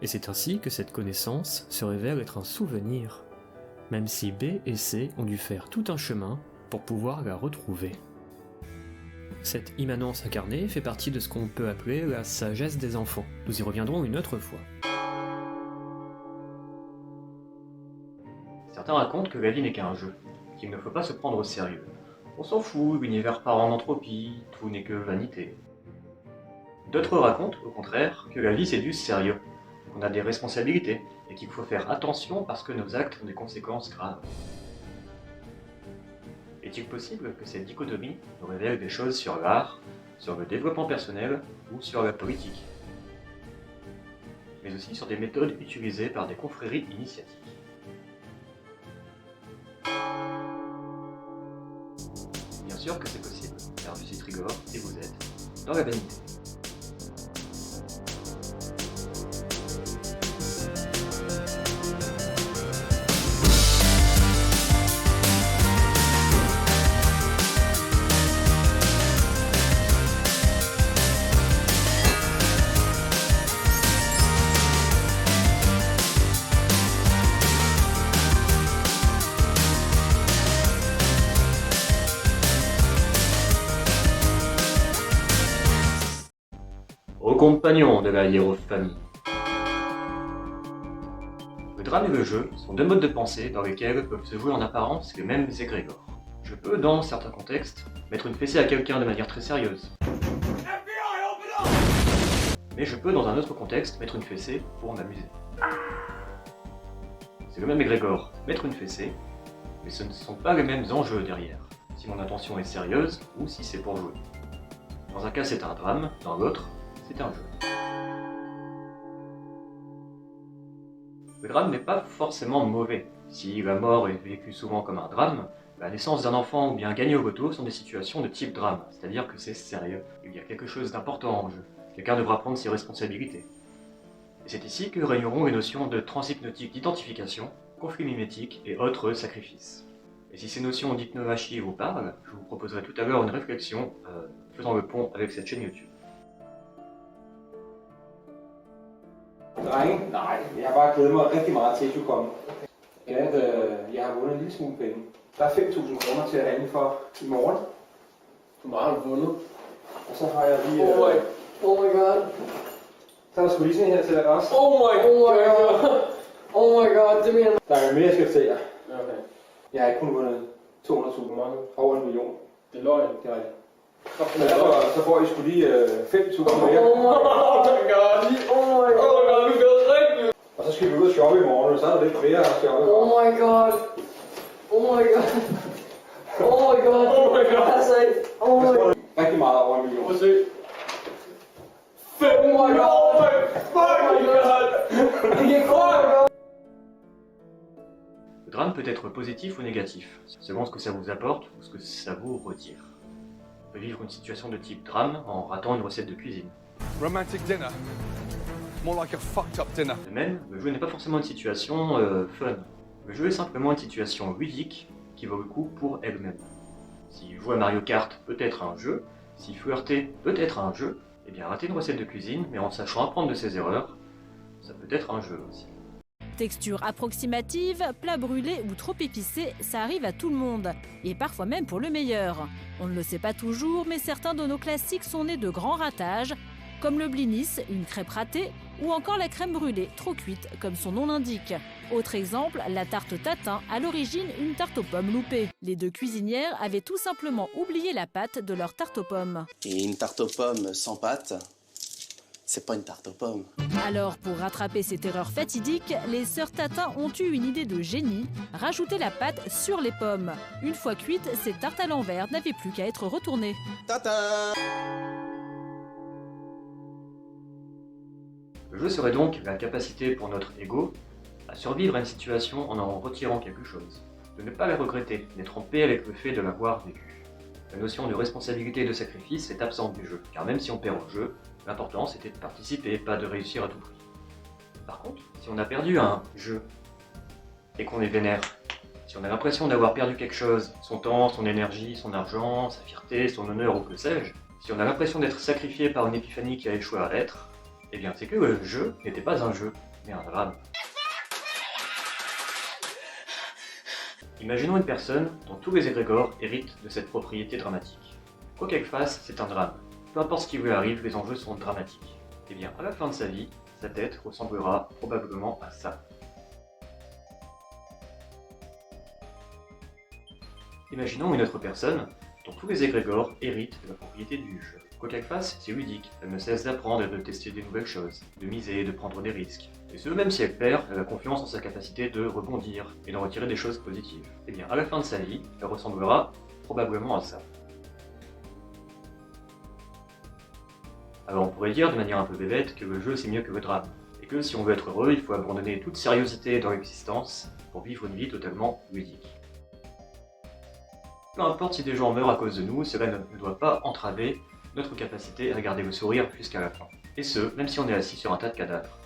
Et c'est ainsi que cette connaissance se révèle être un souvenir, même si B et C ont dû faire tout un chemin pour pouvoir la retrouver. Cette immanence incarnée fait partie de ce qu'on peut appeler la sagesse des enfants. Nous y reviendrons une autre fois. Certains racontent que la vie n'est qu'un jeu, qu'il ne faut pas se prendre au sérieux. On s'en fout, l'univers part en entropie, tout n'est que vanité. D'autres racontent, au contraire, que la vie c'est du sérieux, qu'on a des responsabilités, et qu'il faut faire attention parce que nos actes ont des conséquences graves. Est-il possible que cette dichotomie nous révèle des choses sur l'art, sur le développement personnel ou sur la politique, mais aussi sur des méthodes utilisées par des confréries initiatiques? Bien sûr que c'est possible, car je suis Trigor et vous êtes dans la vanité. Aux compagnons de la hiérophanie. Le drame et le jeu sont deux modes de pensée dans lesquels peuvent se jouer en apparence les mêmes égrégores. Je peux, dans certains contextes, mettre une fessée à quelqu'un de manière très sérieuse. Mais je peux, dans un autre contexte, mettre une fessée pour m'amuser. C'est le même égrégore, mettre une fessée, mais ce ne sont pas les mêmes enjeux derrière, si mon intention est sérieuse ou si c'est pour jouer. Dans un cas c'est un drame, dans l'autre, c'est un jeu. Le drame n'est pas forcément mauvais. Si la mort est vécue souvent comme un drame, la naissance d'un enfant ou bien gagner au loto sont des situations de type drame, c'est-à-dire que c'est sérieux. Il y a quelque chose d'important en jeu. Quelqu'un devra prendre ses responsabilités. Et c'est ici que régneront les notions de transhypnotique d'identification, conflit mimétique et autres sacrifices. Et si ces notions d'hypnomachie vous parlent, je vous proposerai tout à l'heure une réflexion faisant le pont avec cette chaîne YouTube. Drenge, nej, jeg har bare glædet mig rigtig meget til, at du kommer. Ja, jeg har vundet en lille smule penge. Der er 5.000 kroner til at handle for i morgen. Hvor meget har du vundet? Og så har jeg lige... Oh my god. Så er der sgu lige sådan en her til dig også. Oh my god. Oh my god, det mener du. Der er mere, jeg skal fortælle jer. Okay. Jeg har ikke kun vundet 200.000 mange. Over 1 million. Det er løgn. Det er rigtigt. Så får I sgu lige 5.000 mere. Oh my god. Oh my god, du gør det rigtigt. Og så skal vi ud og shoppe i morgen, og så er der lidt flere at shoppe. Oh my god. Oh my god. Oh my god. Oh my god. Altså, oh my god. Rigtig meget over 1 million. Prøv at se. 5 oh my god. Oh my fucking god. Oh my god. Le drame peut être positif ou négatif, selon ce que ça vous apporte ou ce que ça vous retire. On peut vivre une situation de type drame en ratant une recette de cuisine. Romantic dinner. More like a fucked up dinner. De même, le jeu n'est pas forcément une situation fun. Le jeu est simplement une situation ludique qui vaut le coup pour elle-même. Si jouer à Mario Kart peut être un jeu, si flirter peut être un jeu, eh bien rater une recette de cuisine, mais en sachant apprendre de ses erreurs, ça peut être un jeu aussi. Texture approximative, plat brûlé ou trop épicé, ça arrive à tout le monde. Et parfois même pour le meilleur. On ne le sait pas toujours, mais certains de nos classiques sont nés de grands ratages, comme le blinis, une crêpe ratée, ou encore la crème brûlée, trop cuite, comme son nom l'indique. Autre exemple, la tarte tatin, à l'origine une tarte aux pommes loupée. Les deux cuisinières avaient tout simplement oublié la pâte de leur tarte aux pommes. Et une tarte aux pommes sans pâte, c'est pas une tarte aux pommes. Alors, pour rattraper cette erreur fatidique, les sœurs Tatin ont eu une idée de génie, rajouter la pâte sur les pommes. Une fois cuite, cette tarte à l'envers n'avait plus qu'à être retournée. Tata! Le jeu serait donc la capacité pour notre ego à survivre à une situation en retirant quelque chose, de ne pas la regretter, d'être en paix avec le fait de l'avoir vécu. La notion de responsabilité et de sacrifice est absente du jeu, car même si on perd au jeu, l'important c'était de participer, pas de réussir à tout prix. Par contre, si on a perdu un jeu et qu'on est vénère, si on a l'impression d'avoir perdu quelque chose, son temps, son énergie, son argent, sa fierté, son honneur ou que sais-je, si on a l'impression d'être sacrifié par une épiphanie qui a échoué à l'être, eh bien c'est que le jeu n'était pas un jeu, mais un drame. Imaginons une personne dont tous les égrégores héritent de cette propriété dramatique. Quoi qu'elle fasse, c'est un drame. Peu importe ce qui lui arrive, les enjeux sont dramatiques. Et bien, à la fin de sa vie, sa tête ressemblera probablement à ça. Imaginons une autre personne dont tous les égrégores héritent de la propriété du jeu. Quoi qu'elle fasse, c'est ludique. Elle ne cesse d'apprendre et de tester des nouvelles choses, de miser et de prendre des risques. Et ce, même si elle perd, elle a confiance en sa capacité de rebondir et d'en retirer des choses positives. Et bien, à la fin de sa vie, elle ressemblera probablement à ça. Alors on pourrait dire de manière un peu bébête que le jeu c'est mieux que le drame, et que si on veut être heureux, il faut abandonner toute sérieuxité dans l'existence pour vivre une vie totalement ludique. Peu importe si des gens meurent à cause de nous, cela ne doit pas entraver notre capacité à garder le sourire jusqu'à la fin. Et ce, même si on est assis sur un tas de cadavres.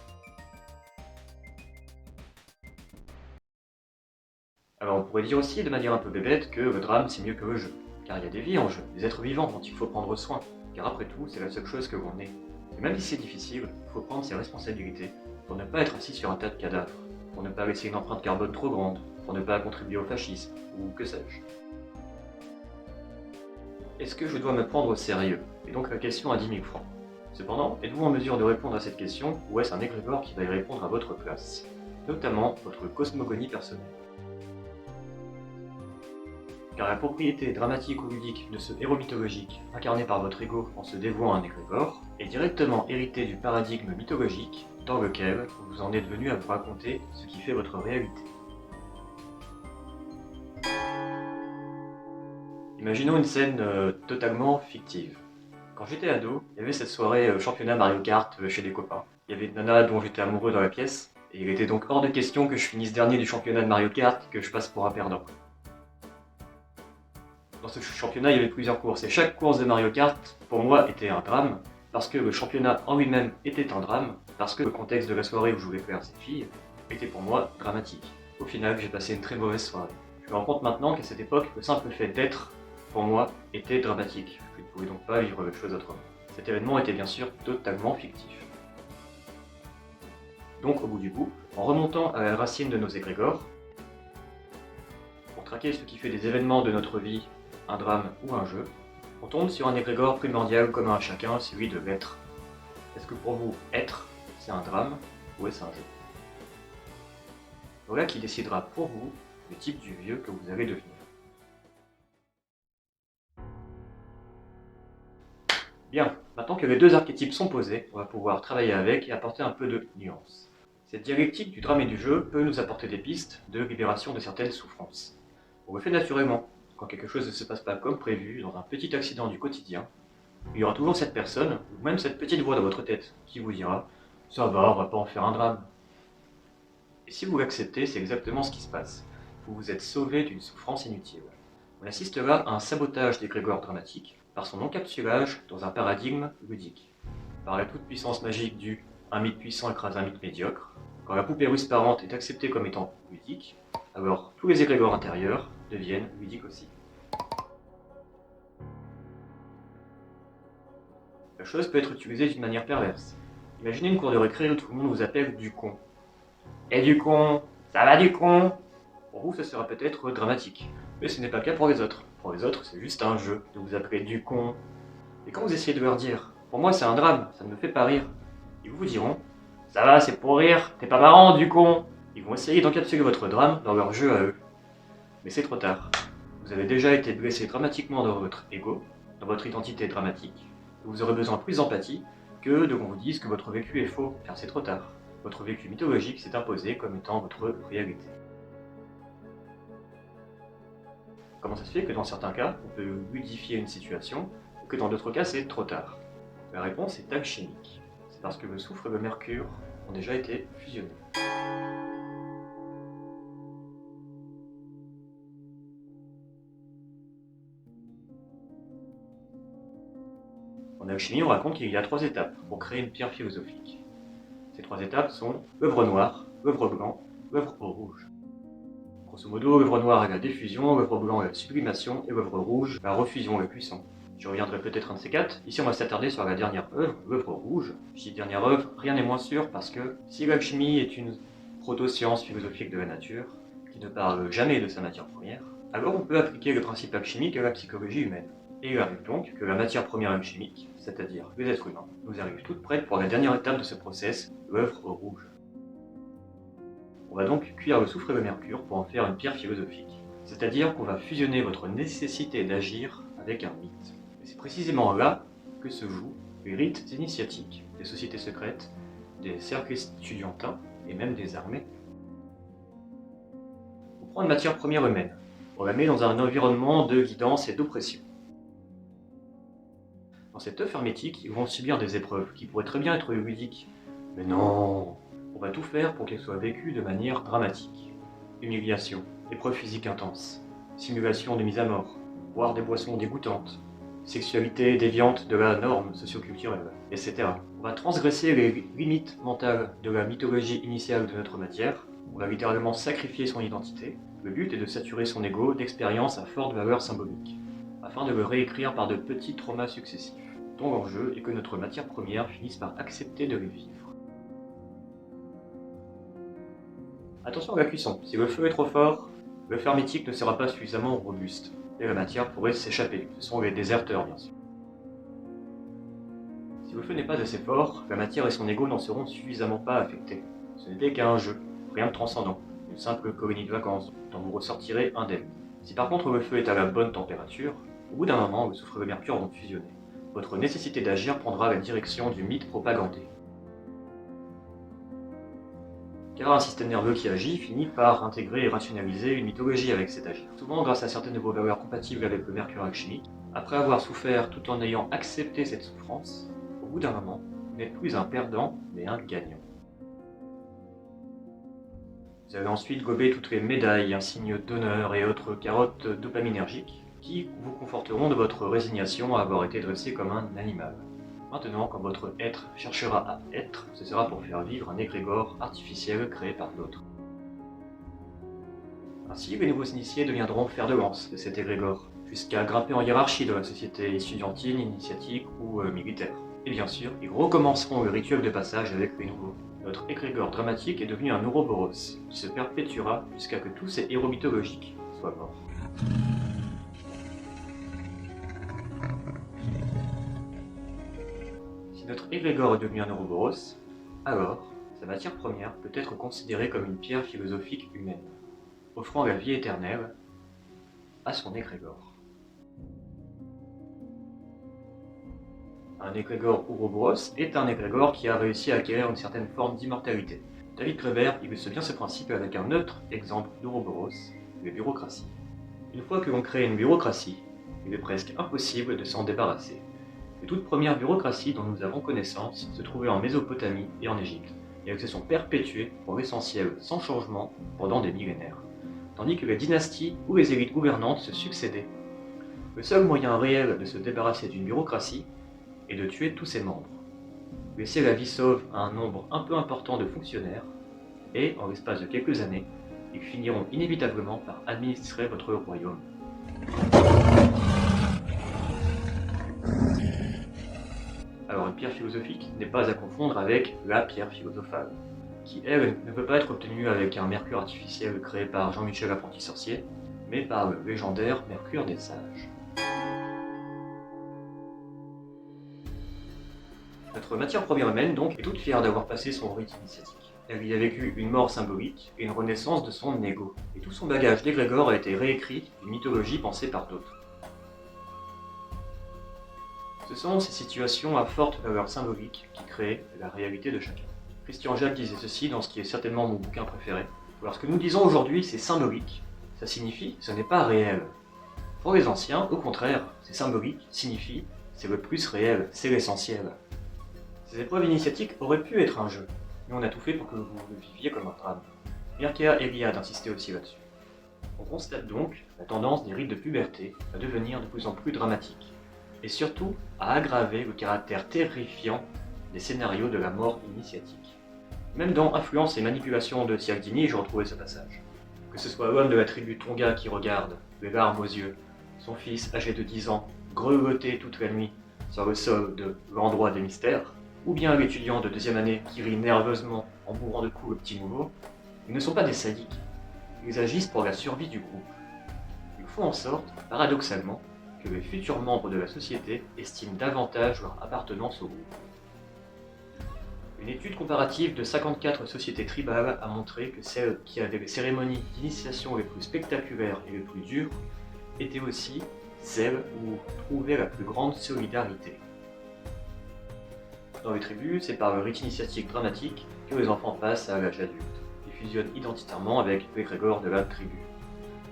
Alors on pourrait dire aussi de manière un peu bébête que le drame c'est mieux que le jeu, car il y a des vies en jeu, des êtres vivants dont il faut prendre soin, car après tout c'est la seule chose que l'on est. Et même si c'est difficile, il faut prendre ses responsabilités pour ne pas être assis sur un tas de cadavres, pour ne pas laisser une empreinte carbone trop grande, pour ne pas contribuer au fascisme, ou que sais-je. Est-ce que je dois me prendre au sérieux? Et donc la question à 10 000 francs. Cependant, êtes-vous en mesure de répondre à cette question, ou est-ce un égrégore qui va y répondre à votre place? Notamment votre cosmogonie personnelle. Car la propriété dramatique ou ludique de ce héros mythologique, incarné par votre ego en se dévouant à un égrégore, est directement héritée du paradigme mythologique dans lequel vous en êtes venu à vous raconter ce qui fait votre réalité. Imaginons une scène totalement fictive. Quand j'étais ado, il y avait cette soirée championnat Mario Kart chez des copains. Il y avait une nana dont j'étais amoureux dans la pièce, et il était donc hors de question que je finisse dernier du championnat de Mario Kart, que je passe pour un perdant. Dans ce championnat, il y avait plusieurs courses, et chaque course de Mario Kart, pour moi, était un drame, parce que le championnat en lui-même était un drame, parce que le contexte de la soirée où je voulais faire cette fille était pour moi dramatique. Au final, j'ai passé une très mauvaise soirée. Je me rends compte maintenant qu'à cette époque, le simple fait d'être, pour moi, était dramatique. Je ne pouvais donc pas vivre les choses autrement. Cet événement était bien sûr totalement fictif. Donc, au bout du bout, en remontant à la racine de nos égrégores, pour traquer ce qui fait des événements de notre vie un drame ou un jeu, on tombe sur un égrégore primordial commun à chacun, celui de l'être. Est-ce que pour vous, être, c'est un drame ou est-ce un jeu? Voilà qui décidera pour vous le type du vieux que vous allez devenir. Bien, maintenant que les deux archétypes sont posés, on va pouvoir travailler avec et apporter un peu de nuance. Cette dialectique du drame et du jeu peut nous apporter des pistes de libération de certaines souffrances. On le fait naturellement. Quand quelque chose ne se passe pas comme prévu, dans un petit accident du quotidien, il y aura toujours cette personne, ou même cette petite voix dans votre tête, qui vous dira « ça va, on va pas en faire un drame ». Et si vous l'acceptez, c'est exactement ce qui se passe. Vous vous êtes sauvé d'une souffrance inutile. On assiste là à un sabotage d'égrégore dramatique, par son encapsulage dans un paradigme ludique. Par la toute-puissance magique du « un mythe puissant écrase un mythe médiocre », quand la poupée russe parente est acceptée comme étant ludique, alors tous les égrégores intérieurs deviennent ludiques aussi. La chose peut être utilisée d'une manière perverse. Imaginez une cour de récré où tout le monde vous appelle du con. Et du con, ça va du con? Pour vous, ce sera peut-être dramatique, mais ce n'est pas le cas pour les autres. Pour les autres, c'est juste un jeu de vous appeler du con. Et quand vous essayez de leur dire « pour moi c'est un drame, ça ne me fait pas rire », ils vous diront « ça va, c'est pour rire, t'es pas marrant du con ». Ils vont essayer d'encapsuler votre drame dans leur jeu à eux. Mais c'est trop tard. Vous avez déjà été blessé dramatiquement dans votre ego, dans votre identité dramatique. Vous aurez besoin de plus d'empathie que de qu'on vous dise que votre vécu est faux, car c'est trop tard. Votre vécu mythologique s'est imposé comme étant votre réalité. Comment ça se fait que dans certains cas, on peut ludifier une situation, ou que dans d'autres cas, c'est trop tard? La réponse est alchimique. C'est parce que le soufre et le mercure ont déjà été fusionnés. En alchimie, on raconte qu'il y a 3 étapes pour créer une pierre philosophique. Ces 3 étapes sont l'œuvre noire, l'œuvre blanc, l'œuvre rouge. Grosso modo, l'œuvre noire est la diffusion, l'œuvre blanc est la sublimation et l'œuvre rouge la refusion, la cuisson. Je reviendrai peut-être un de ces quatre. Ici on va s'attarder sur la dernière œuvre, l'œuvre rouge. Je dis dernière œuvre, rien n'est moins sûr parce que si l'alchimie est une proto-science philosophique de la nature, qui ne parle jamais de sa matière première, alors on peut appliquer le principe alchimique à la psychologie humaine. Et il arrive donc que la matière première alchimique, c'est-à-dire les êtres humains, nous arrive toute prête pour la dernière étape de ce process, l'œuvre rouge. On va donc cuire le soufre et le mercure pour en faire une pierre philosophique, c'est-à-dire qu'on va fusionner votre nécessité d'agir avec un mythe. Et c'est précisément là que se jouent les rites initiatiques, des sociétés secrètes, des cercles estudiantins et même des armées. On prend une matière première humaine, on la met dans un environnement de guidance et d'oppression. Dans cette œuf hermétique, ils vont subir des épreuves qui pourraient très bien être ludiques. Mais non, on va tout faire pour qu'elles soient vécues de manière dramatique. Humiliation, épreuves physiques intenses, simulation de mise à mort, boire des boissons dégoûtantes, sexualité déviante de la norme socioculturelle, etc. On va transgresser les limites mentales de la mythologie initiale de notre matière, on va littéralement sacrifier son identité. Le but est de saturer son ego d'expériences à forte valeur symbolique, afin de le réécrire par de petits traumas successifs, dont l'enjeu est que notre matière première finisse par accepter de les vivre. Attention à la cuisson, si le feu est trop fort, l'œuf hermétique ne sera pas suffisamment robuste, et la matière pourrait s'échapper, ce sont les déserteurs bien sûr. Si le feu n'est pas assez fort, la matière et son ego n'en seront suffisamment pas affectés. Ce n'était qu'un jeu, rien de transcendant, une simple colonie de vacances, dont vous ressortirez indemne. Si par contre le feu est à la bonne température, au bout d'un moment, le soufre et le mercure vont fusionner. Votre nécessité d'agir prendra la direction du mythe propagandé. Car un système nerveux qui agit finit par intégrer et rationaliser une mythologie avec cet agir. Souvent grâce à certaines de vos valeurs compatibles avec le mercure alchimique, après avoir souffert tout en ayant accepté cette souffrance, au bout d'un moment, vous n'êtes plus un perdant, mais un gagnant. Vous allez ensuite gober toutes les médailles, insignes d'honneur et autres carottes dopaminergiques qui vous conforteront de votre résignation à avoir été dressé comme un animal. Maintenant, quand votre être cherchera à être, ce sera pour faire vivre un égrégore artificiel créé par l'autre. Ainsi, les nouveaux initiés deviendront fer de lance de cet égrégore, jusqu'à grimper en hiérarchie de la société estudiantine, initiatique ou militaire. Et bien sûr, ils recommenceront le rituel de passage avec les nouveaux. Notre égrégore dramatique est devenu un Ouroboros, qui se perpétuera jusqu'à que tous ces héros mythologiques soient morts. Si notre égrégore est devenu un Ouroboros, alors sa matière première peut être considérée comme une pierre philosophique humaine, offrant la vie éternelle à son égrégore. Un égrégore Ouroboros est un égrégore qui a réussi à acquérir une certaine forme d'immortalité. David Graeber illustre bien ce principe avec un autre exemple d'Ouroboros, les bureaucraties. Une fois que l'on crée une bureaucratie, il est presque impossible de s'en débarrasser. Les toutes premières bureaucraties dont nous avons connaissance se trouvaient en Mésopotamie et en Égypte, et elles se sont perpétuées pour l'essentiel sans changement pendant des millénaires, tandis que les dynasties ou les élites gouvernantes se succédaient. Le seul moyen réel de se débarrasser d'une bureaucratie est de tuer tous ses membres, laisser la vie sauve à un nombre un peu important de fonctionnaires, et, en l'espace de quelques années, ils finiront inévitablement par administrer votre royaume. Alors une pierre philosophique n'est pas à confondre avec la pierre philosophale, qui elle ne peut pas être obtenue avec un mercure artificiel créé par Jean-Michel Apprenti Sorcier, mais par le légendaire mercure des sages. Notre matière première humaine donc est toute fière d'avoir passé son rite initiatique. Elle y a vécu une mort symbolique et une renaissance de son ego, et tout son bagage d'égrégore a été réécrit d'une mythologie pensée par d'autres. Ce sont ces situations à forte valeur symbolique qui créent la réalité de chacun. Christian Jacques disait ceci dans ce qui est certainement mon bouquin préféré. Lorsque nous disons aujourd'hui c'est symbolique, ça signifie ce n'est pas réel. Pour les anciens, au contraire, c'est symbolique signifie c'est le plus réel, c'est l'essentiel. Ces épreuves initiatiques auraient pu être un jeu, mais on a tout fait pour que vous le viviez comme un drame. Mircea Eliade insistait aussi là-dessus. On constate donc la tendance des rites de puberté à devenir de plus en plus dramatiques, et surtout à aggraver le caractère terrifiant des scénarios de la mort initiatique. Même dans Influence et manipulation de Cialdini, je retrouvais ce passage. Que ce soit l'homme de la tribu Tonga qui regarde, les larmes aux yeux, son fils âgé de 10 ans, grelotter toute la nuit sur le sol de l'endroit des mystères, ou bien l'étudiant de deuxième année qui rit nerveusement en bourrant de coups le petit nouveau, ils ne sont pas des sadiques. Ils agissent pour la survie du groupe. Ils font en sorte, paradoxalement, que les futurs membres de la société estiment davantage leur appartenance au groupe. Une étude comparative de 54 sociétés tribales a montré que celles qui avaient les cérémonies d'initiation les plus spectaculaires et les plus dures étaient aussi celles où trouvait la plus grande solidarité. Dans les tribus, c'est par le rite initiatique dramatique que les enfants passent à l'âge adulte et fusionnent identitairement avec l'égrégore de la tribu.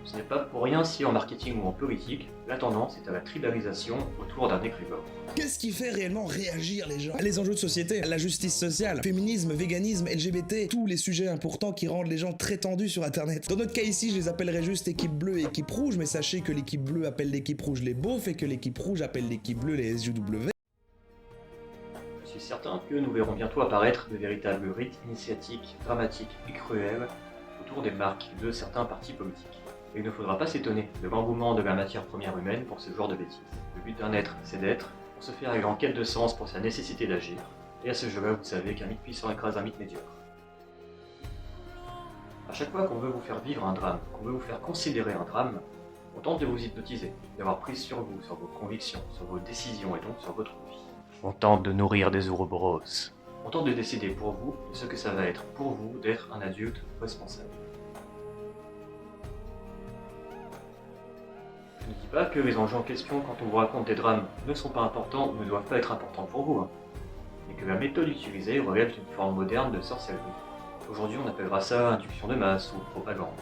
Ce n'est pas pour rien si en marketing ou en politique, la tendance est à la tribalisation autour d'un égrégore. Qu'est-ce qui fait réellement réagir les gens? Les enjeux de société, la justice sociale, féminisme, véganisme, LGBT, tous les sujets importants qui rendent les gens très tendus sur internet. Dans notre cas ici, je les appellerais juste équipe bleue et équipe rouge, mais sachez que l'équipe bleue appelle l'équipe rouge les beaufs et que l'équipe rouge appelle l'équipe bleue les SJW. Je suis certain que nous verrons bientôt apparaître de véritables rites initiatiques, dramatiques et cruels autour des marques de certains partis politiques. Et il ne faudra pas s'étonner de l'engouement de la matière première humaine pour ce genre de bêtises. Le but d'un être, c'est d'être, pour se faire en quête de sens pour sa nécessité d'agir. Et à ce jeu-là, vous savez qu'un mythe puissant écrase un mythe médiocre. À chaque fois qu'on veut vous faire vivre un drame, qu'on veut vous faire considérer un drame, on tente de vous hypnotiser, d'avoir prise sur vous, sur vos convictions, sur vos décisions et donc sur votre vie. On tente de nourrir des ouroboros. On tente de décider pour vous de ce que ça va être pour vous d'être un adulte responsable. Je ne dis pas que les enjeux en question quand on vous raconte des drames ne sont pas importants ou ne doivent pas être importants pour vous, mais que la méthode utilisée relève d'une forme moderne de sorcellerie. Aujourd'hui on appellera ça induction de masse ou propagande.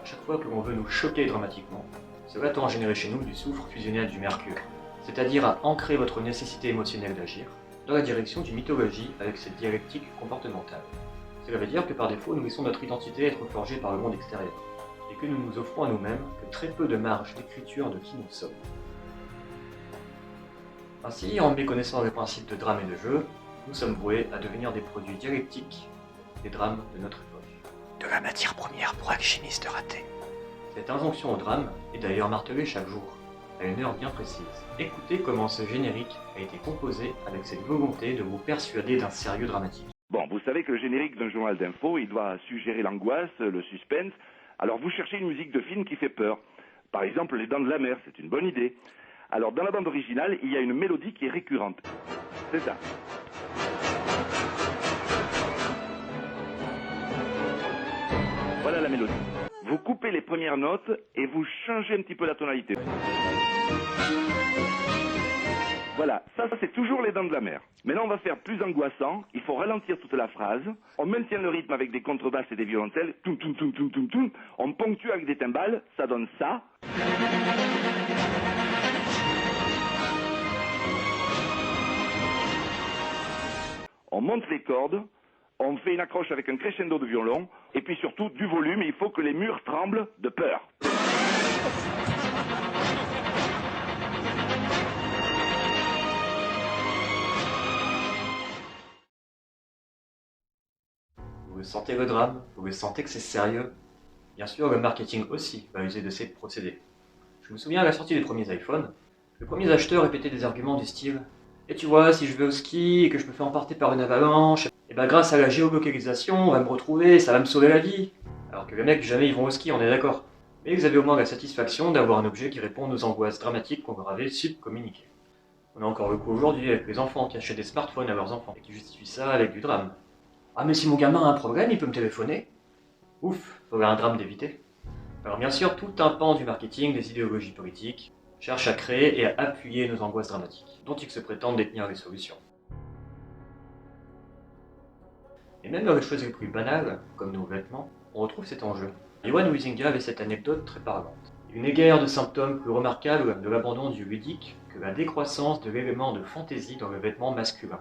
À chaque fois que l'on veut nous choquer dramatiquement, cela tend à générer chez nous du soufre fusionné à du mercure, c'est-à-dire à ancrer votre nécessité émotionnelle d'agir dans la direction d'une mythologie avec cette dialectique comportementale. Cela veut dire que par défaut nous laissons notre identité être forgée par le monde extérieur, et que nous nous offrons à nous-mêmes que très peu de marge d'écriture de qui nous sommes. Ainsi, en méconnaissant les principes de drame et de jeu, nous sommes voués à devenir des produits dialectiques des drames de notre époque. De la matière première pour alchimistes ratés. Cette injonction au drame est d'ailleurs martelée chaque jour, à une heure bien précise. Écoutez comment ce générique a été composé avec cette volonté de vous persuader d'un sérieux dramatique. Bon, vous savez que le générique d'un journal d'info, il doit suggérer l'angoisse, le suspense. Alors vous cherchez une musique de film qui fait peur. Par exemple, Les Dents de la Mer, c'est une bonne idée. Alors dans la bande originale, il y a une mélodie qui est récurrente. C'est ça. Voilà la mélodie. Vous coupez les premières notes et vous changez un petit peu la tonalité. Voilà, ça c'est toujours Les Dents de la Mer. Maintenant on va faire plus angoissant, il faut ralentir toute la phrase, on maintient le rythme avec des contrebasses et des violoncelles, toum toum toum toum toum toum, on ponctue avec des timbales, ça donne ça. On monte les cordes, on fait une accroche avec un crescendo de violon, et puis surtout du volume, il faut que les murs tremblent de peur. Vous sentez le drame, vous sentez que c'est sérieux. Bien sûr, le marketing aussi va user de ces procédés. Je me souviens à la sortie des premiers iPhones, les premiers acheteurs répétaient des arguments du style « Et tu vois, si je vais au ski et que je me fais emporter par une avalanche, et ben grâce à la géolocalisation, on va me retrouver, ça va me sauver la vie !» Alors que les mecs, jamais ils vont au ski, on est d'accord. Mais vous avez au moins la satisfaction d'avoir un objet qui répond aux angoisses dramatiques qu'on leur avait subcommuniquées. On a encore le coup aujourd'hui avec les enfants qui achètent des smartphones à leurs enfants et qui justifient ça avec du drame. Ah mais si mon gamin a un problème, il peut me téléphoner. Ouf, faudrait un drame d'éviter. Alors bien sûr, tout un pan du marketing, des idéologies politiques, cherche à créer et à appuyer nos angoisses dramatiques, dont ils se prétendent détenir les solutions. Et même dans les choses les plus banales, comme nos vêtements, on retrouve cet enjeu. Johan Huizinga avait cette anecdote très parlante. Il n'est guère de symptômes plus remarquables de l'abandon du ludique que la décroissance de l'élément de fantaisie dans le vêtement masculin.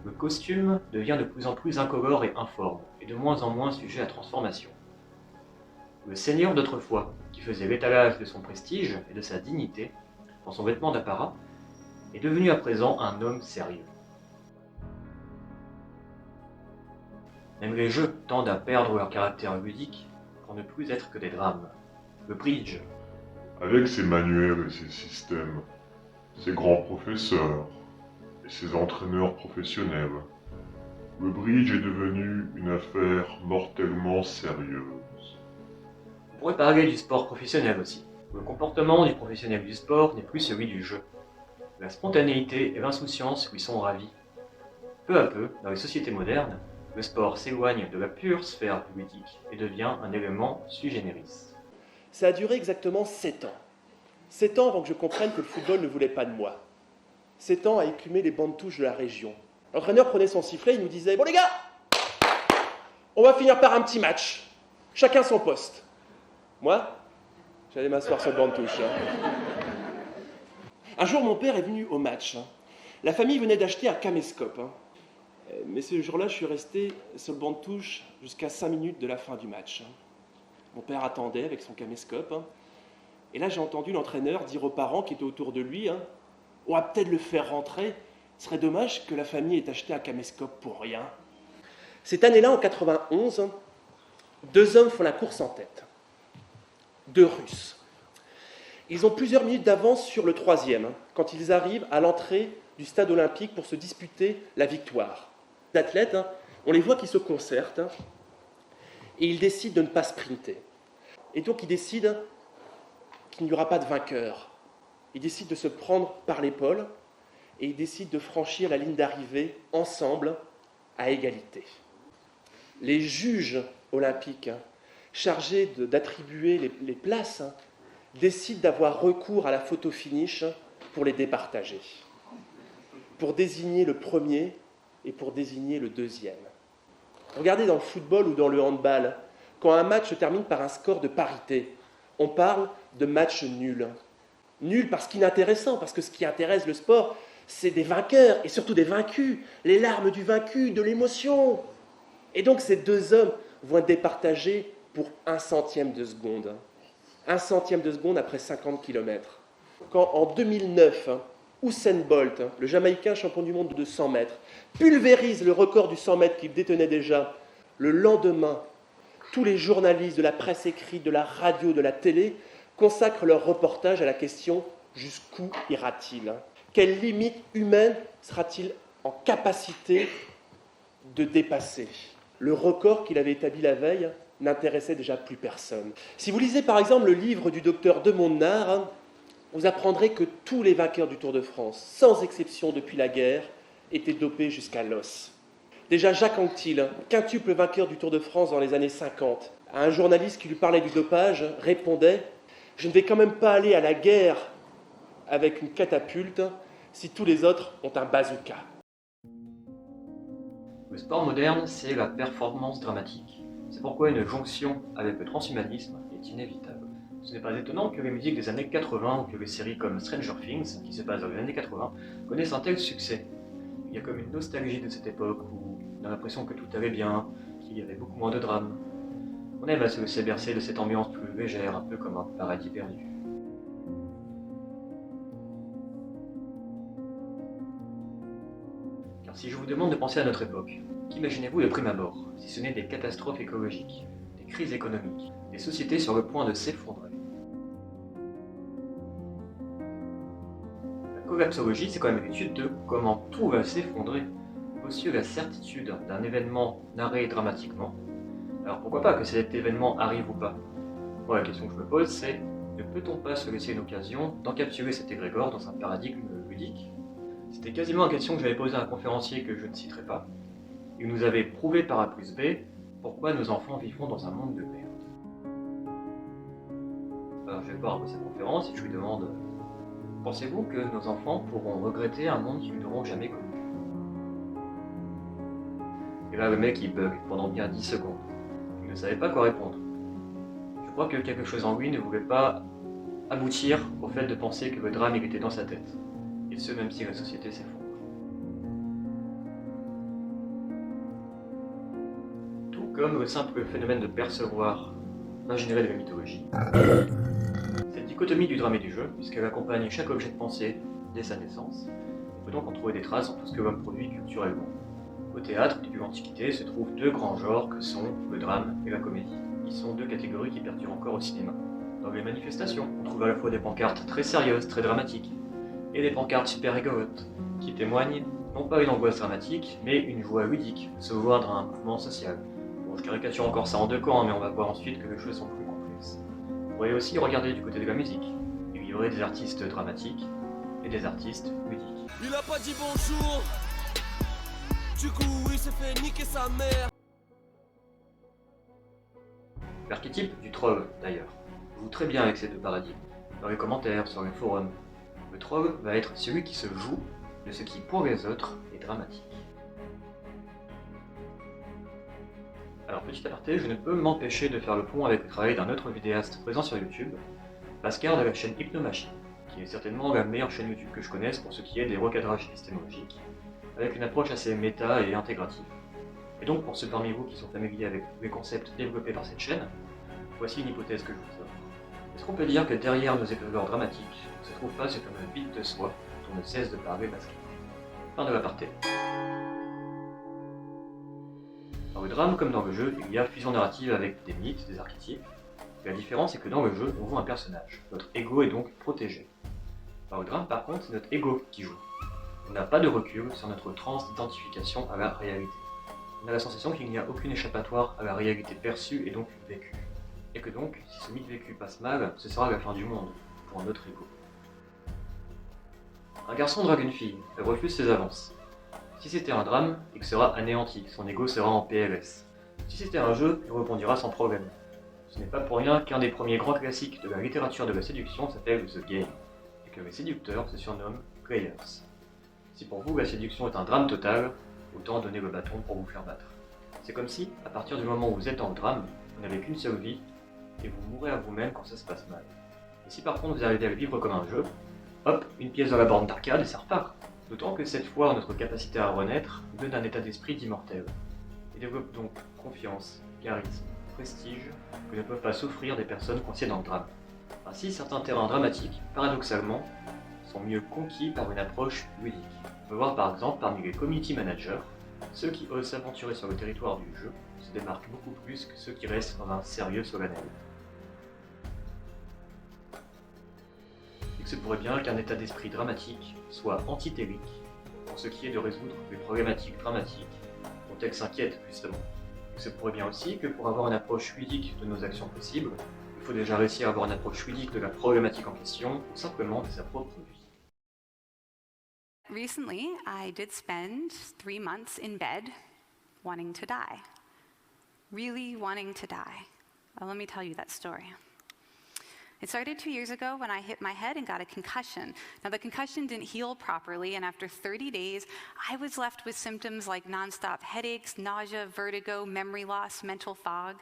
Le costume devient de plus en plus incolore et informe, et de moins en moins sujet à transformation. Le seigneur d'autrefois, qui faisait l'étalage de son prestige et de sa dignité dans son vêtement d'apparat, est devenu à présent un homme sérieux. Même les jeux tendent à perdre leur caractère ludique pour ne plus être que des drames. Le bridge. Avec ses manuels et ses systèmes, ses grands professeurs et ses entraîneurs professionnels. Le bridge est devenu une affaire mortellement sérieuse. On pourrait parler du sport professionnel aussi. Le comportement du professionnel du sport n'est plus celui du jeu. La spontanéité et l'insouciance lui sont ravies. Peu à peu, dans les sociétés modernes, le sport s'éloigne de la pure sphère ludique et devient un élément sui generis. Ça a duré exactement 7 ans. 7 ans avant que je comprenne que le football ne voulait pas de moi. 7 ans à écumer les bancs de touche de la région. L'entraîneur prenait son sifflet, il nous disait « Bon les gars, on va finir par un petit match. Chacun son poste. » Moi, j'allais m'asseoir sur le banc de touche. Un jour, mon père est venu au match. La famille venait d'acheter un caméscope. Mais ce jour-là, je suis resté sur le banc de touche jusqu'à 5 minutes de la fin du match. Mon père attendait avec son caméscope. Et là, j'ai entendu l'entraîneur dire aux parents qui étaient autour de lui « On va peut-être le faire rentrer. Ce serait dommage que la famille ait acheté un caméscope pour rien. » Cette année-là, en 91, 2 hommes font la course en tête. 2 Russes. Ils ont plusieurs minutes d'avance sur le 3e, quand ils arrivent à l'entrée du stade olympique pour se disputer la victoire. Les athlètes, on les voit qui se concertent, et ils décident de ne pas sprinter. Et donc ils décident qu'il n'y aura pas de vainqueur. Ils décident de se prendre par l'épaule, et ils décident de franchir la ligne d'arrivée ensemble, à égalité. Les juges olympiques, chargés d'attribuer les places, décident d'avoir recours à la photo finish pour les départager, pour désigner le premier et pour désigner le deuxième. Regardez dans le football ou dans le handball, quand un match se termine par un score de parité, on parle de match nul. Nul parce qu'inintéressant, parce que ce qui intéresse le sport, c'est des vainqueurs et surtout des vaincus, les larmes du vaincu, de l'émotion. Et donc ces 2 hommes vont être départagés pour 1/100 de seconde. 1/100 de seconde après 50 km. Quand en 2009, Usain Bolt, le Jamaïcain champion du monde de 100 mètres, pulvérise le record du 100 mètres qu'il détenait déjà, le lendemain, tous les journalistes de la presse écrite, de la radio, de la télé consacrent leur reportage à la question « Jusqu'où ira-t-il » Quelle limite humaine sera-t-il en capacité de dépasser? Le record qu'il avait établi la veille n'intéressait déjà plus personne. Si vous lisez par exemple le livre du docteur de Mondenard, vous apprendrez que tous les vainqueurs du Tour de France, sans exception depuis la guerre, étaient dopés jusqu'à l'os. Déjà Jacques Anquetil, quintuple vainqueur du Tour de France dans les années 50, à un journaliste qui lui parlait du dopage, répondait « Je ne vais quand même pas aller à la guerre avec une catapulte si tous les autres ont un bazooka. » Le sport moderne, c'est la performance dramatique. C'est pourquoi une jonction avec le transhumanisme est inévitable. Ce n'est pas étonnant que les musiques des années 80 ou que les séries comme Stranger Things, qui se passent dans les années 80, connaissent un tel succès. Il y a comme une nostalgie de cette époque où on a l'impression que tout allait bien, qu'il y avait beaucoup moins de drames. On aime à se laisser bercer de cette ambiance plus légère, un peu comme un paradis perdu. Car si je vous demande de penser à notre époque, qu'imaginez-vous de prime abord, si ce n'est des catastrophes écologiques, des crises économiques, des sociétés sur le point de s'effondrer? La collapsologie, c'est quand même l'étude de comment tout va s'effondrer, aussi la certitude d'un événement narré dramatiquement. Alors pourquoi pas que cet événement arrive ou pas? Moi, la question que je me pose, c'est ne peut-on pas se laisser une occasion d'encapsuler cet égrégore dans un paradigme ludique? C'était quasiment la question que j'avais posée à un conférencier que je ne citerai pas. Il nous avait prouvé par A plus B pourquoi nos enfants vivront dans un monde de merde. Alors je vais voir après sa conférence et je lui demande: pensez-vous que nos enfants pourront regretter un monde qu'ils n'auront jamais connu? Et là le mec il bug pendant bien 10 secondes. Il ne savait pas quoi répondre. Je crois que quelque chose en lui ne voulait pas aboutir au fait de penser que le drame il était dans sa tête. Et ce même si la société s'effondre. Tout comme le simple phénomène de percevoir va générer de la mythologie. Cette dichotomie du drame et du jeu, puisqu'elle accompagne chaque objet de pensée dès sa naissance, on peut donc en trouver des traces dans tout ce que l'homme produit culturellement. Au théâtre, depuis l'Antiquité, se trouvent 2 grands genres que sont le drame et la comédie. Ils sont 2 catégories qui perdurent encore au cinéma. Dans les manifestations, on trouve à la fois des pancartes très sérieuses, très dramatiques, et des pancartes super rigolotes, qui témoignent non pas une angoisse dramatique, mais une joie ludique, de se joindre à un mouvement social. Bon, je caricature encore ça en deux camps, mais on va voir ensuite que les choses sont plus complexes. Vous pourriez aussi regarder du côté de la musique. Il y aurait des artistes dramatiques et des artistes ludiques. Il a pas dit bonjour. Du coup, il s'est fait niquer sa mère. L'archétype du troll, d'ailleurs, joue très bien avec ces deux paradigmes. Dans les commentaires, sur les forums, le troll va être celui qui se joue de ce qui, pour les autres, est dramatique. Alors, petit aparté, je ne peux m'empêcher de faire le pont avec le travail d'un autre vidéaste présent sur YouTube, Pascal de la chaîne Hypnomachine, qui est certainement la meilleure chaîne YouTube que je connaisse pour ce qui est des recadrages épistémologiques, avec une approche assez méta et intégrative. Et donc, pour ceux parmi vous qui sont familiers avec tous les concepts développés par cette chaîne, voici une hypothèse que je vous offre. Est-ce qu'on peut dire que derrière nos éclairs dramatiques ne se trouve pas ce fameux vide de soi dont ne cesse de parler Pascal? Fin de l'aparté. Dans le drame comme dans le jeu, il y a fusion narrative avec des mythes, des archétypes. La différence est que dans le jeu, on joue un personnage. Notre ego est donc protégé. Dans le drame, par contre, c'est notre ego qui joue. On n'a pas de recul sur notre transe d'identification à la réalité. On a la sensation qu'il n'y a aucune échappatoire à la réalité perçue et donc vécue. Et que donc, si ce mythe vécu passe mal, ce sera la fin du monde, pour notre ego. Un garçon drague une fille, elle refuse ses avances. Si c'était un drame, il sera anéanti, son ego sera en PLS. Si c'était un jeu, il répondira sans problème. Ce n'est pas pour rien qu'un des premiers grands classiques de la littérature de la séduction s'appelle The Game, et que les séducteurs se surnomment Players. Si pour vous la séduction est un drame total, autant donner le bâton pour vous faire battre. C'est comme si, à partir du moment où vous êtes dans le drame, vous n'avez qu'une seule vie, et vous mourrez à vous-même quand ça se passe mal. Et si par contre vous arrivez à le vivre comme un jeu, hop, une pièce dans la borne d'arcade et ça repart. D'autant que cette fois, notre capacité à renaître donne un état d'esprit d'immortel, et développe donc confiance, charisme, prestige, que ne peuvent pas s'offrir des personnes coincées dans le drame. Ainsi, certains terrains dramatiques, paradoxalement, sont mieux conquis par une approche ludique. On peut voir par exemple parmi les community managers, ceux qui osent s'aventurer sur le territoire du jeu se démarquent beaucoup plus que ceux qui restent dans un sérieux solennel. Il se pourrait bien qu'un état d'esprit dramatique soit antithélique pour ce qui est de résoudre les problématiques dramatiques dont elles s'inquiètent justement. Il se pourrait bien aussi que pour avoir une approche ludique de nos actions possibles, il faut déjà réussir à avoir une approche ludique de la problématique en question ou simplement de sa propre vie. Recently, I did spend 3 months in bed wanting to die. Really wanting to die. Let me tell you that story. It started 2 years ago when I hit my head and got a concussion. Now, the concussion didn't heal properly, and after 30 days, I was left with symptoms like nonstop headaches, nausea, vertigo, memory loss, mental fog.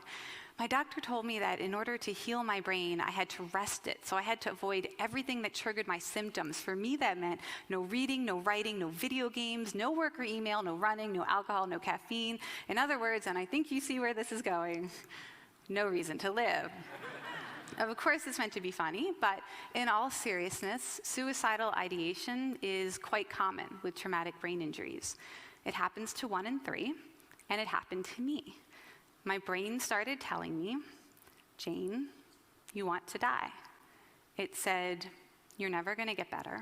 My doctor told me that in order to heal my brain, I had to rest it. So I had to avoid everything that triggered my symptoms. For me, that meant no reading, no writing, no video games, no work or email, no running, no alcohol, no caffeine. In other words, and I think you see where this is going, no reason to live. Of course, it's meant to be funny, but in all seriousness, suicidal ideation is quite common with traumatic brain injuries. It happens to 1 in 3, and it happened to me. My brain started telling me, Jane, you want to die. It said, you're never going to get better.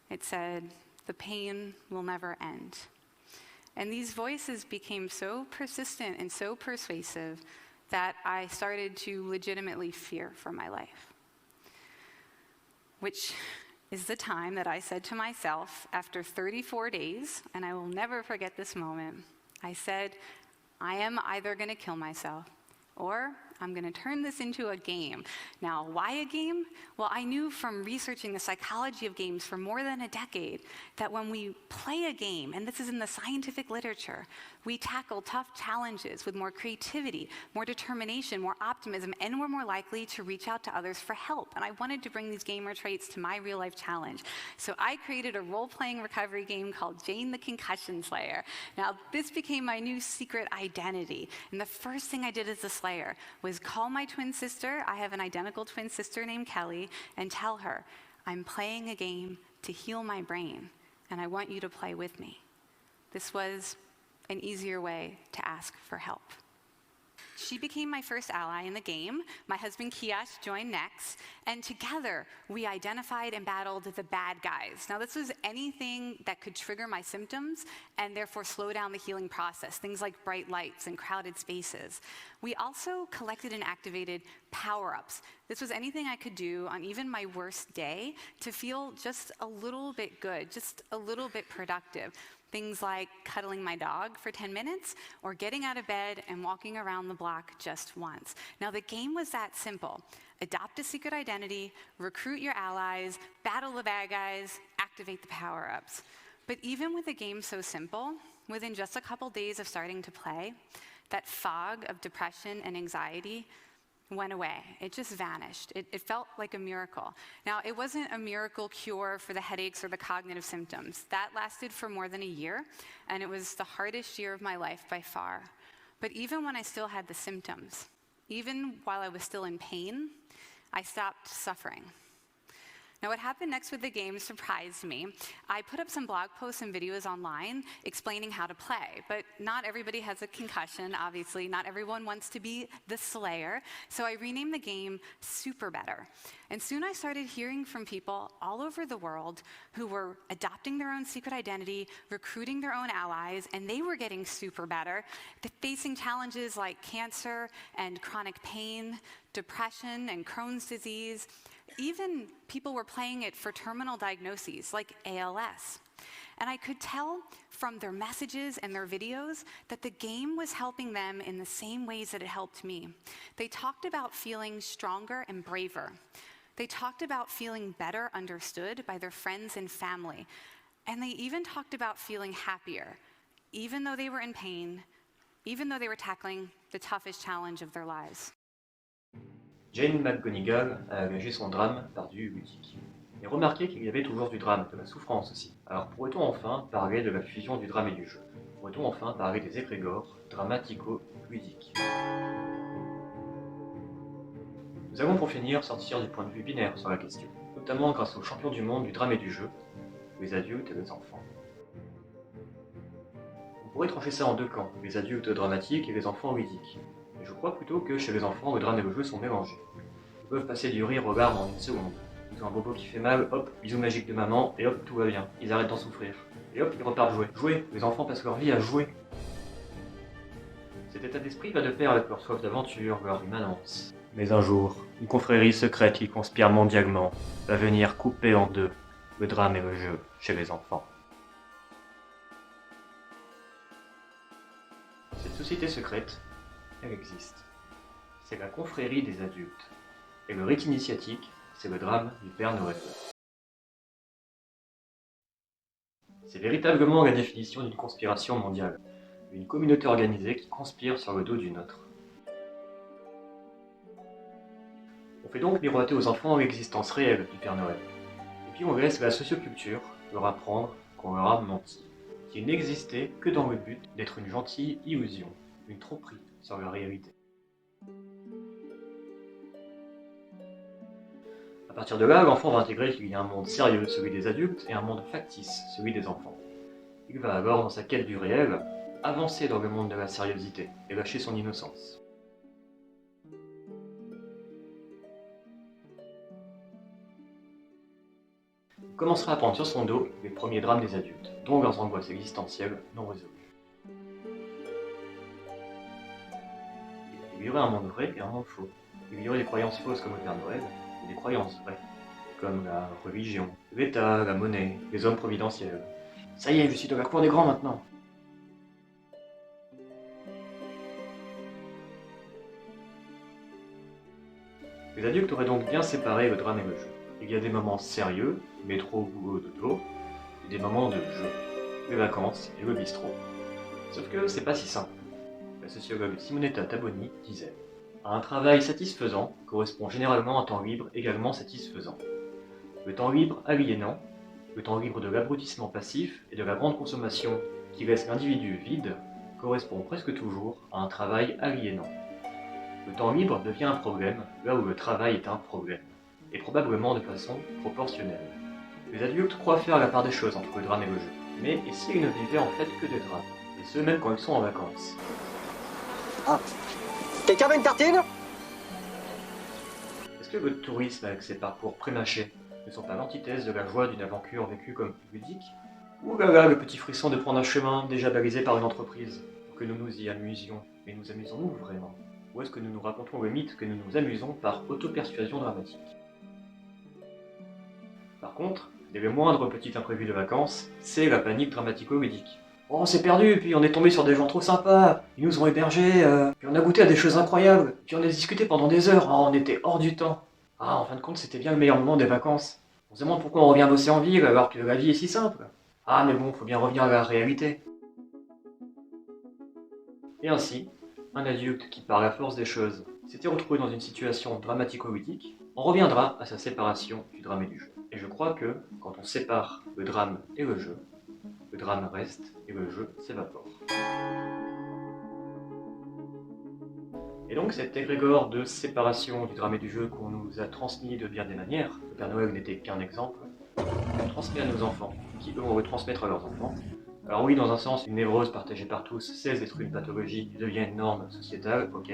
It said, the pain will never end. And these voices became so persistent and so persuasive that I started to legitimately fear for my life. Which is the time that I said to myself, after 34 days, and I will never forget this moment, I said, I am either going to kill myself or I'm going to turn this into a game. Now, why a game? Well, I knew from researching the psychology of games for more than a decade that when we play a game, and this is in the scientific literature, we tackle tough challenges with more creativity, more determination, more optimism, and we're more likely to reach out to others for help. And I wanted to bring these gamer traits to my real-life challenge. So I created a role-playing recovery game called Jane the Concussion Slayer. Now, this became my new secret identity. And the first thing I did as a Slayer was call my twin sister, I have an identical twin sister named Kelly, and tell her, I'm playing a game to heal my brain, and I want you to play with me. This was an easier way to ask for help. She became my first ally in the game. My husband Kiash joined next, and together we identified and battled the bad guys. Now, this was anything that could trigger my symptoms and therefore slow down the healing process, things like bright lights and crowded spaces. We also collected and activated power-ups. This was anything I could do on even my worst day to feel just a little bit good, just a little bit productive. Things like cuddling my dog for 10 minutes or getting out of bed and walking around the block just once. Now, the game was that simple. Adopt a secret identity, recruit your allies, battle the bad guys, activate the power-ups. But even with a game so simple, within just a couple days of starting to play, that fog of depression and anxiety went away. It just vanished. It felt like a miracle. Now, it wasn't a miracle cure for the headaches or the cognitive symptoms. That lasted for more than a year, and it was the hardest year of my life by far. But even when I still had the symptoms, even while I was still in pain, I stopped suffering. Now, what happened next with the game surprised me. I put up some blog posts and videos online explaining how to play, but not everybody has a concussion, obviously. Not everyone wants to be the Slayer, so I renamed the game Super Better. And soon I started hearing from people all over the world who were adopting their own secret identity, recruiting their own allies, and they were getting super better, facing challenges like cancer and chronic pain, depression and Crohn's disease. Even people were playing it for terminal diagnoses like ALS. And I could tell from their messages and their videos that the game was helping them in the same ways that it helped me. They talked about feeling stronger and braver. They talked about feeling better understood by their friends and family. And they even talked about feeling happier, even though they were in pain, even though they were tackling the toughest challenge of their lives. Jane McGonigal a agrégé son drame par du ludique. Et remarquez qu'il y avait toujours du drame, de la souffrance aussi. Alors pourrait-on enfin parler de la fusion du drame et du jeu? Pourrait-on enfin parler des égrégores dramatico-ludiques? Nous allons pour finir sortir du point de vue binaire sur la question, notamment grâce aux champions du monde du drame et du jeu, les adultes et les enfants. On pourrait trancher ça en deux camps, les adultes dramatiques et les enfants ludiques. Mais je crois plutôt que chez les enfants, le drame et le jeu sont mélangés. Ils peuvent passer du rire aux larmes en une seconde. Ils ont un bobo qui fait mal, hop, bisou magique de maman, et hop, tout va bien. Ils arrêtent d'en souffrir. Et hop, ils repartent jouer. Jouer! Les enfants passent leur vie à jouer. Cet état d'esprit va de pair avec leur soif d'aventure, leur immanence. Mais un jour, une confrérie secrète qui conspire mondialement va venir couper en deux le drame et le jeu chez les enfants. Cette société secrète, elle existe. C'est la confrérie des adultes. Et le rite initiatique, c'est le drame du Père Noël. C'est véritablement la définition d'une conspiration mondiale. Une communauté organisée qui conspire sur le dos d'une autre. On fait donc miroiter aux enfants l'existence réelle du Père Noël. Et puis on laisse la socioculture leur apprendre qu'on leur a menti. Qu'il n'existait que dans le but d'être une gentille illusion, une tromperie sur la réalité. À partir de là, l'enfant va intégrer qu'il y a un monde sérieux, celui des adultes, et un monde factice, celui des enfants. Il va alors, dans sa quête du réel, avancer dans le monde de la sérieuxité et lâcher son innocence. Il commencera à prendre sur son dos les premiers drames des adultes, dont leurs angoisses existentielles non résolues. Il y aurait un monde vrai et un monde faux. Il y aurait des croyances fausses comme le Père Noël, et des croyances vraies, comme la religion, l'État, la monnaie, les hommes providentiels. Ça y est, je suis de la cour des grands maintenant. Les adultes auraient donc bien séparé le drame et le jeu. Il y a des moments sérieux, métro, boulot, dodo, et des moments de jeu, les vacances et le bistrot. Sauf que c'est pas si simple. La sociologue Simonetta Taboni disait « Un travail satisfaisant correspond généralement à un temps libre également satisfaisant. Le temps libre aliénant, le temps libre de l'abrutissement passif et de la grande consommation qui laisse l'individu vide, correspond presque toujours à un travail aliénant. Le temps libre devient un problème là où le travail est un problème, et probablement de façon proportionnelle. Les adultes croient faire la part des choses entre le drame et le jeu. Mais et s'ils ne vivaient en fait que des drames, et ce même quand ils sont en vacances? Quelqu'un veut une tartine? Est-ce que le tourisme avec ses parcours prémâchés ne sont pas l'antithèse de la joie d'une aventure vécue comme ludique? Ou là le petit frisson de prendre un chemin déjà balisé par une entreprise pour que nous nous y amusions? Mais nous amusons-nous vraiment? Ou est-ce que nous nous racontons le mythe que nous nous amusons par auto-persuasion dramatique? Par contre, dès le moindre petit imprévu de vacances, c'est la panique dramatico-ludique. Oh, on s'est perdu, puis on est tombé sur des gens trop sympas, ils nous ont hébergés, puis on a goûté à des choses incroyables, puis on a discuté pendant des heures, oh, on était hors du temps. Ah, en fin de compte, c'était bien le meilleur moment des vacances. On se demande pourquoi on revient bosser en ville alors que la vie est si simple. Ah, mais bon, faut bien revenir à la réalité. Et ainsi, un adulte qui, par la force des choses, s'était retrouvé dans une situation dramatico-ludique, on reviendra à sa séparation du drame et du jeu. Et je crois que, quand on sépare le drame et le jeu, le drame reste et le jeu s'évapore. Et donc cet égrégore de séparation du drame et du jeu qu'on nous a transmis de bien des manières, le Père Noël n'était qu'un exemple, on transmet à nos enfants, qui eux vont retransmettre à leurs enfants. Alors oui, dans un sens, une névrose partagée par tous cesse d'être une pathologie qui devient une norme sociétale, ok.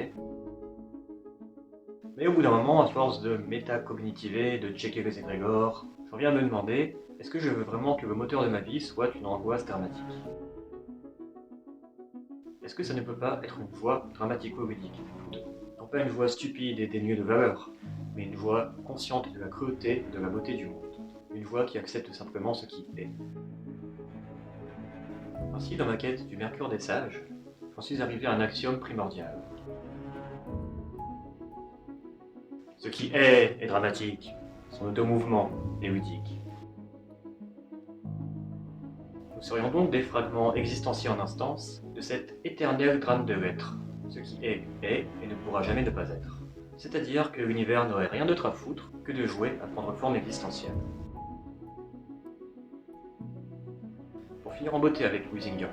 Mais au bout d'un moment, à force de métacognitiver, de checker les égrégores, j'en viens à me demander, est-ce que je veux vraiment que le moteur de ma vie soit une angoisse dramatique? Est-ce que ça ne peut pas être une voix dramatico-ludique? Non pas une voix stupide et dénuée de valeur, mais une voix consciente de la cruauté et de la beauté du monde. Une voix qui accepte simplement ce qui est. Ainsi, dans ma quête du Mercure des Sages, j'en suis arrivé à un axiome primordial. Ce qui est dramatique, son auto-mouvement est ludique. Nous serions donc des fragments existentiels en instance de cet éternel drame de l'être. Ce qui est et ne pourra jamais ne pas être. C'est-à-dire que l'univers n'aurait rien d'autre à foutre que de jouer à prendre forme existentielle. Pour finir en beauté avec Huizinga,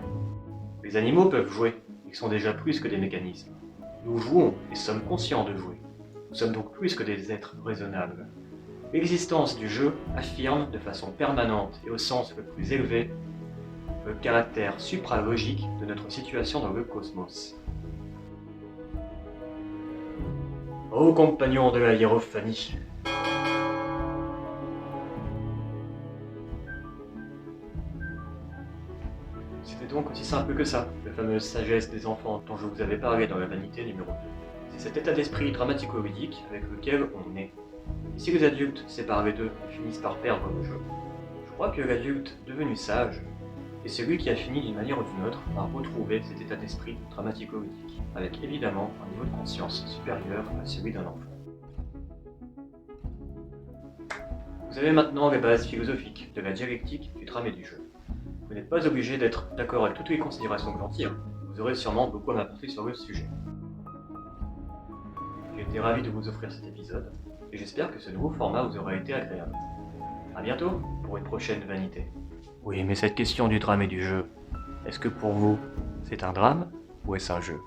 les animaux peuvent jouer, ils sont déjà plus que des mécanismes. Nous jouons et sommes conscients de jouer. Nous sommes donc plus que des êtres raisonnables. L'existence du jeu affirme de façon permanente et au sens le plus élevé le caractère supralogique de notre situation dans le cosmos. Ô compagnons de la hiérophanie, c'était donc aussi simple que ça, la fameuse sagesse des enfants dont je vous avais parlé dans la vanité numéro 2. C'est cet état d'esprit dramatico-ludique avec lequel on est. Et si les adultes séparent les deux et finissent par perdre le jeu, je crois que l'adulte devenu sage est celui qui a fini d'une manière ou d'une autre par retrouver cet état d'esprit dramatico-ludique, avec évidemment un niveau de conscience supérieur à celui d'un enfant. Vous avez maintenant les bases philosophiques de la dialectique du drame et du jeu. Vous n'êtes pas obligé d'être d'accord avec toutes les considérations que j'en tire, vous aurez sûrement beaucoup à m'apporter sur le sujet. J'ai été ravi de vous offrir cet épisode, et j'espère que ce nouveau format vous aura été agréable. A bientôt pour une prochaine vanité. Oui, mais cette question du drame et du jeu, est-ce que pour vous, c'est un drame ou est-ce un jeu ?